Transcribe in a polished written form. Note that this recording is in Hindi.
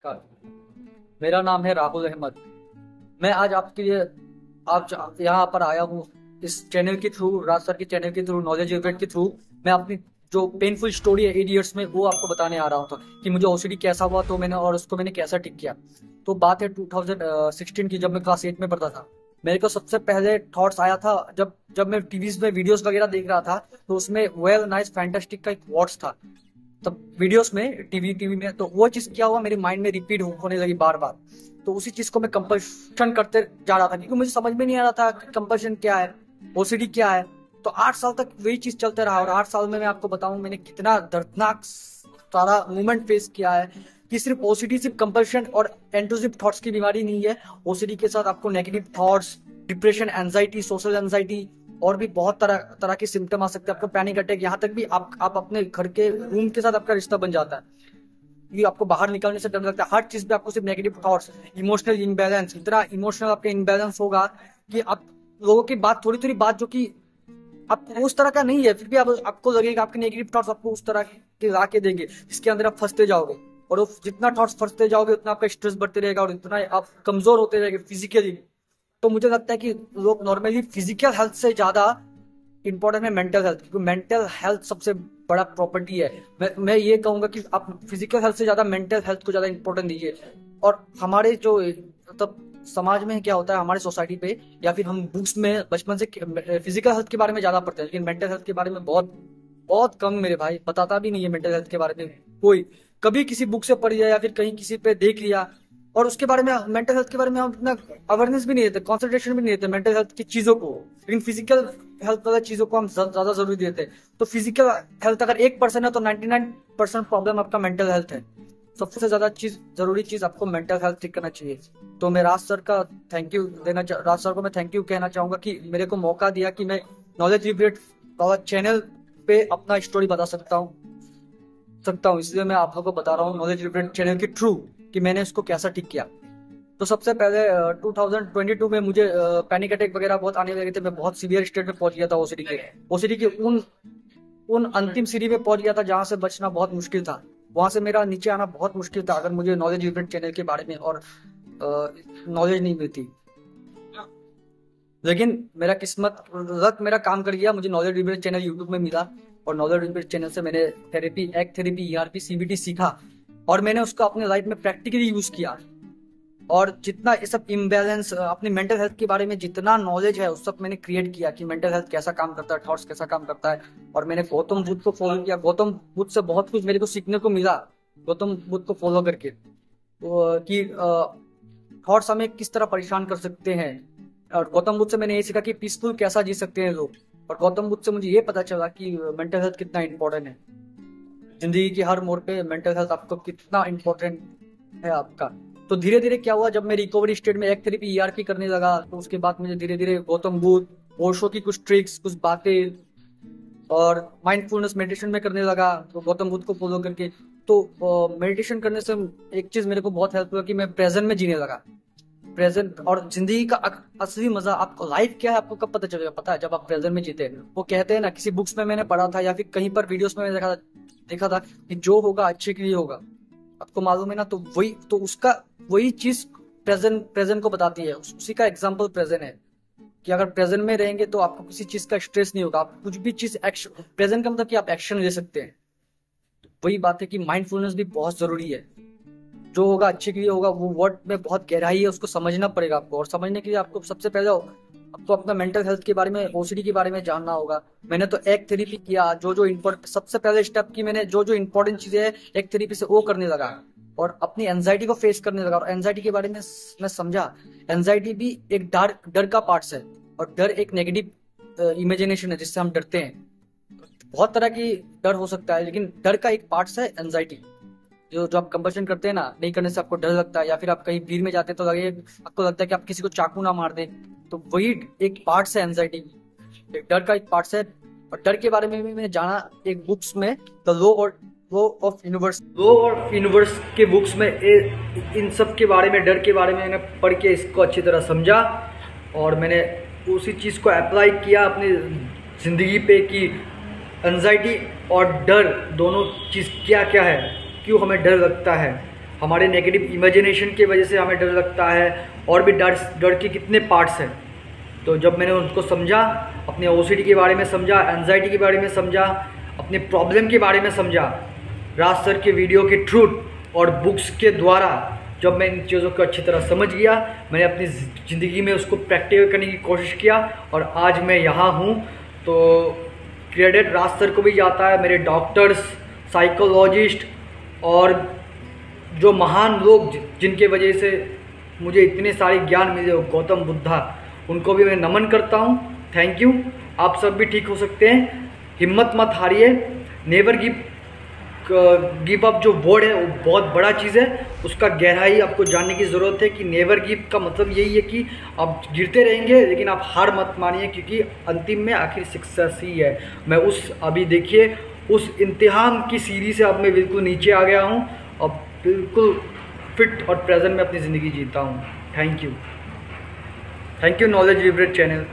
नमस्कार। मेरा नाम है राहुल अहमद। मैं आज आपके लिए यहाँ पर आया हूँ इस चैनल के थ्रू, राज सर के चैनल के थ्रू, नॉलेज इवेंट के थ्रू। मैं अपनी जो पेनफुल स्टोरी है 8 इयर्स में, वो आपको बताने आ रहा हूँ कि मुझे ओसीडी कैसा हुआ तो मैंने और उसको मैंने कैसा ठीक किया। तो बात है 2016 की, जब मैं क्लास 8 में पढ़ता था। मेरे को सबसे पहले थॉट्स आया था जब मैं टीवीज में वीडियोस वगैरह देख रहा था, तो उसमें वेल नाइस फैंटास्टिक का एक वर्ड्स था तब वीडियोस में, टीवी में। तो वो चीज क्या हुआ, मेरे माइंड में रिपीट होने लगी बार बार। तो उसी चीज को मैं कंपल्शन करते जा रहा था, क्योंकि मुझे समझ में नहीं आ रहा था कि कंपल्शन क्या है, ओसीडी क्या है। तो 8 साल तक वही चीज चलते रहा, और 8 साल में मैं आपको बताऊं मैंने कितना दर्दनाक सारा मूवमेंट फेस किया है। कि सिर्फ ओसीडी सिर्फ कंपल्शन और इंट्रूसिव थॉट्स की बीमारी नहीं है। ओसीडी के साथ आपको negative thoughts, depression, anxiety, social anxiety और भी बहुत तरह के सिम्टम आ सकते हैं। आपको पैनिक अटैक, यहाँ तक भी आप अपने घर के रूम के साथ आपका रिश्ता बन जाता है। ये आपको बाहर निकलने से डर लगता है। हर चीज पे आपको सिर्फ नेगेटिव थॉट्स, इमोशनल इम्बैलेंस, इतना इमोशनल आपका इम्बैलेंस होगा कि आप लोगों की बात, थोड़ी बात जो कि आप उस तरह का नहीं है, फिर भी आपको लगेगा आपके नेगेटिव थॉट्स आपको उस तरह के ला के देंगे जिसके अंदर आप फंसते जाओगे। और वो जितना थॉट्स फंसते जाओगे उतना आपका स्ट्रेस बढ़ते रहेगा और इतना आप कमजोर होते रहेंगे फिजिकली। तो मुझे लगता है कि लोग नॉर्मली फिजिकल हेल्थ से ज्यादा इंपॉर्टेंट है मेंटल हेल्थ, क्योंकि मेंटल हेल्थ सबसे बड़ा प्रॉपर्टी है। मैं ये कहूंगा कि आप फिजिकल हेल्थ से ज्यादा मेंटल हेल्थ को ज्यादा इंपॉर्टेंट दीजिए। और हमारे जो मतलब समाज में क्या होता है, हमारे सोसाइटी पे या फिर हम बुक्स में बचपन से फिजिकल हेल्थ के बारे में ज्यादा पढ़ते हैं, लेकिन मेंटल हेल्थ के बारे में बहुत बहुत कम मेरे भाई बताता भी नहीं है। मेंटल हेल्थ के बारे में कोई कभी किसी बुक से पढ़ लिया या फिर कहीं किसी पे देख लिया, और उसके बारे में, मेंटल हेल्थ के बारे में हम इतना अवेयरनेस भी नहीं देते, कॉन्सेंट्रेशन भी नहीं देते मेंटल हेल्थ की चीजों को, लेकिन फिजिकल हेल्थ वाला चीजों को हम ज्यादा जरूरी देते हैं। तो फिजिकल हेल्थ अगर 1% है तो 99% प्रॉब्लम आपका मेंटल हेल्थ है। सबसे ज्यादा जरूरी चीज आपको मेंटल हेल्थ ठीक करना चाहिए। तो मैं राज सर को मैं थैंक यू कहना चाहूंगा कि मेरे को मौका दिया कि मैं नॉलेज लिबरेट चैनल पे अपना स्टोरी बता सकता हूँ। इसलिए मैं आप लोगों को बता रहा हूँ नॉलेज लिबरेट चैनल के थ्रू कि मैंने इसको कैसा ठीक किया। तो सबसे पहले 2022 में मुझे पैनिक अटैक वगैरह बहुत आने लगे थे। मैं बहुत सीवियर स्टेट में पहुंच गया था। ओसीडी के उन अंतिम सीढ़ी में पहुंच गया था जहां से बचना बहुत मुश्किल था। वहां से मेरा नीचे आना बहुत मुश्किल था अगर मुझे नॉलेज लिबरेट चैनल के बारे में और नॉलेज नहीं मिलती। लेकिन मेरा किस्मत मेरा काम कर गया, मुझे नॉलेज लिबरेट चैनल यूट्यूब में मिला। और नॉलेज लिबरेट चैनल से मैंने एक्ट थेरेपी, ERP, CBT सीखा और मैंने उसको अपने लाइफ में प्रैक्टिकली यूज किया। और जितना ये सब इम्बैलेंस, अपनी मेंटल हेल्थ के बारे में जितना नॉलेज है उस सब मैंने क्रिएट किया कि मेंटल हेल्थ कैसा काम करता है, थॉट्स कैसा काम करता है। और मैंने गौतम बुद्ध को फॉलो किया। गौतम बुद्ध से बहुत कुछ मेरे को सीखने को मिला, गौतम बुद्ध को फॉलो करके, तो कि थॉट्स हमें किस तरह परेशान कर सकते हैं। और गौतम बुद्ध से मैंने ये सीखा कि पीसफुल कैसा जी सकते हैं लोग। और गौतम बुद्ध से मुझे ये पता चला कि मेंटल हेल्थ कितना इंपॉर्टेंट है। जिंदगी की हर मोड़ पे मेंटल हेल्थ आपको कितना इंपॉर्टेंट है आपका। तो धीरे धीरे क्या हुआ, जब मैं रिकवरी स्टेट में एक्ट थेरेपी, ERP करने लगा, तो उसके बाद मुझे धीरे धीरे गौतम बुद्ध, ओशो की कुछ ट्रिक्स, कुछ बातें और माइंडफुलनेस मेडिटेशन में करने लगा, तो गौतम बुद्ध को फॉलो करके। तो मेडिटेशन करने से एक चीज मेरे को बहुत हेल्प हुआ कि मैं प्रेजेंट में जीने लगा। प्रेजेंट और जिंदगी का असली मजा, आपको लाइफ क्या है आपको कब पता चलेगा, पता है जब आप प्रेजेंट में जीते हैं। वो कहते हैं ना, किसी बुक्स में मैंने पढ़ा था या फिर कहीं पर वीडियोस में मैंने देखा था कि जो होगा अच्छे के लिए होगा। आपको मालूम है ना, तो वही चीज प्रेजेंट को बताती है। उसी का एग्जांपल प्रेजेंट है कि अगर प्रेजेंट में रहेंगे तो आपको किसी चीज का स्ट्रेस नहीं होगा। आप कुछ भी चीज एक्शन, प्रेजेंट का मतलब कि आप एक्शन ले सकते हैं। वही बात है कि माइंडफुलनेस भी बहुत जरूरी है। जो होगा अच्छे के लिए होगा, वो वर्ड में बहुत गहराई है, उसको समझना पड़ेगा आपको। और समझने के लिए आपको सबसे पहले आपको अपना मेंटल हेल्थ के बारे में, ओसीडी के बारे में जानना होगा। मैंने तो एक्ट थेरेपी किया, सबसे पहले स्टेप की मैंने जो इंपॉर्टेंट चीजें है एक्ट थेरेपी से वो करने लगा और अपनी एंजाइटी को फेस करने लगा। और एंजाइटी के बारे में मैं समझा, एंजाइटी भी एक डर का पार्ट है, और डर एक नेगेटिव इमेजिनेशन है जिससे हम डरते हैं। बहुत तरह की डर हो सकता है, लेकिन डर का एक पार्ट है एंजाइटी। जो आप कंपल्शन करते हैं ना, नहीं करने से आपको डर लगता है, या फिर आप कहीं भीड़ में जाते हैं तो आपको लगता है कि आप किसी को चाकू ना मार दें, तो वही एक पार्ट है एंजाइटी, एक डर का एक पार्ट है। और डर के बारे में भी मैंने जाना एक बुक्स में, द लॉ ऑफ यूनिवर्स के बुक्स में इन सब के बारे में, डर के बारे में मैंने पढ़ के इसको अच्छी तरह समझा और मैंने उसी चीज़ को अप्लाई किया अपनी ज़िंदगी पे कि एंजाइटी और डर दोनों चीज़ क्या क्या है, क्यों हमें डर लगता है, हमारे नेगेटिव इमेजिनेशन की वजह से हमें डर लगता है, और भी डर के कितने पार्ट्स हैं। तो जब मैंने उनको समझा, अपने ओसीडी के बारे में समझा, एंजाइटी के बारे में समझा, अपने प्रॉब्लम के बारे में समझा, राज सर के वीडियो के थ्रू और बुक्स के द्वारा जब मैं इन चीज़ों को अच्छी तरह समझ गया, मैंने अपनी ज़िंदगी में उसको प्रैक्टिकल करने की कोशिश किया और आज मैं यहाँ हूँ। तो क्रेडिट राज सर को भी जाता है, मेरे डॉक्टर्स, साइकोलॉजिस्ट और जो महान लोग जिनके वजह से मुझे इतने सारे ज्ञान मिले हो, गौतम बुद्धा, उनको भी मैं नमन करता हूँ। Thank you. आप सब भी ठीक हो सकते हैं, हिम्मत मत हारिए। नेवर गिव अप जो वर्ड है वो बहुत बड़ा चीज़ है, उसका गहराई आपको जानने की ज़रूरत है कि नेवर गिव का मतलब यही है कि आप गिरते रहेंगे लेकिन आप हार मत मानिए, क्योंकि अंतिम में आखिर सक्सेस ही है। मैं अभी देखिए उस इम्तिहान की सीढ़ी से अब मैं बिल्कुल नीचे आ गया हूँ और बिल्कुल फिट और प्रेजेंट में अपनी ज़िंदगी जीता हूँ। Thank you knowledge vibrate channel.